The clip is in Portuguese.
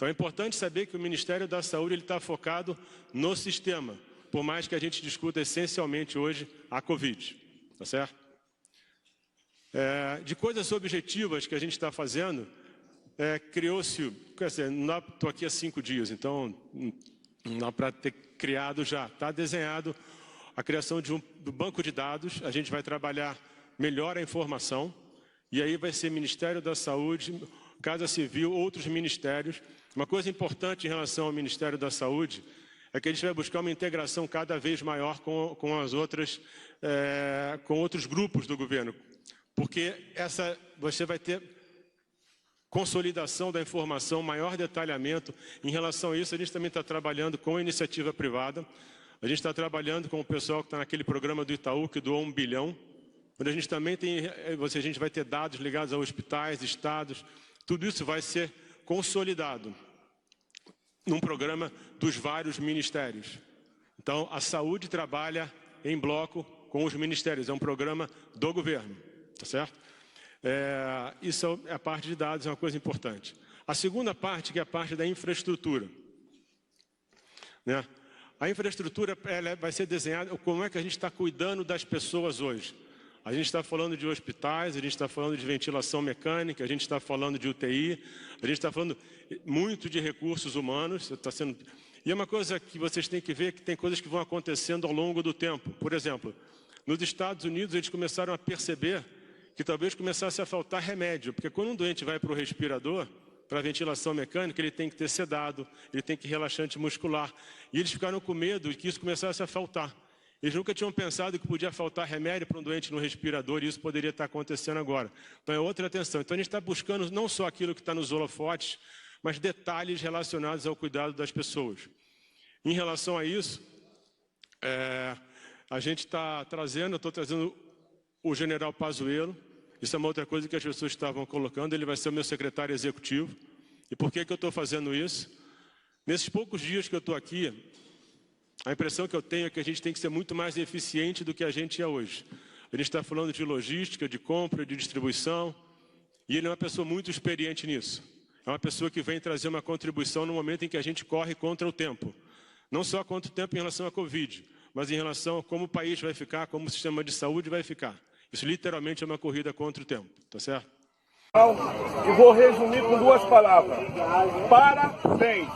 Então é importante saber que o Ministério da Saúde está focado no sistema, por mais que a gente discuta essencialmente hoje a Covid, tá certo? De coisas objetivas que a gente está fazendo, criou-se, quer dizer, estou aqui há 5 dias, então não dá para ter criado já, está desenhado a criação do banco de dados, a gente vai trabalhar melhor a informação, e aí vai ser Ministério da Saúde, Casa Civil, outros ministérios. Uma coisa importante em relação ao Ministério da Saúde é que a gente vai buscar uma integração cada vez maior com as outras, com outros grupos do governo, porque você vai ter consolidação da informação, maior detalhamento. Em relação a isso, a gente também está trabalhando com a iniciativa privada. A gente está trabalhando com o pessoal que está naquele programa do Itaú, que doou 1 bilhão, onde a gente também tem, a gente vai ter dados ligados a hospitais, estados, tudo isso vai ser consolidado num programa dos vários ministérios. Então, a saúde trabalha em bloco com os ministérios, é um programa do governo, tá certo? Isso é a parte de dados, é uma coisa importante. A segunda parte, que é a parte da infraestrutura, né? A infraestrutura vai ser desenhada, como é que a gente está cuidando das pessoas hoje. A gente está falando de hospitais, a gente está falando de ventilação mecânica, a gente está falando de UTI, a gente está falando muito de recursos humanos. E é uma coisa que vocês têm que ver, que tem coisas que vão acontecendo ao longo do tempo. Por exemplo, nos Estados Unidos eles começaram a perceber que talvez começasse a faltar remédio, porque quando um doente vai para o respirador, para a ventilação mecânica, ele tem que ter sedado, ele tem que relaxante muscular. E eles ficaram com medo de que isso começasse a faltar. Eles nunca tinham pensado que podia faltar remédio para um doente no respirador, e isso poderia estar acontecendo agora. Então é outra atenção. Então a gente está buscando não só aquilo que está nos holofotes, mas detalhes relacionados ao cuidado das pessoas. Em relação a isso, a gente está trazendo, eu estou trazendo o general Pazuello. Isso é uma outra coisa que as pessoas estavam colocando, ele vai ser o meu secretário executivo. E por que eu estou fazendo isso? Nesses poucos dias que eu estou aqui, a impressão que eu tenho é que a gente tem que ser muito mais eficiente do que a gente é hoje. A gente está falando de logística, de compra, de distribuição, e ele é uma pessoa muito experiente nisso. É uma pessoa que vem trazer uma contribuição no momento em que a gente corre contra o tempo. Não só contra o tempo em relação à Covid, mas em relação a como o país vai ficar, como o sistema de saúde vai ficar. Isso literalmente é uma corrida contra o tempo, tá certo? E vou resumir com 2 palavras. Parabéns!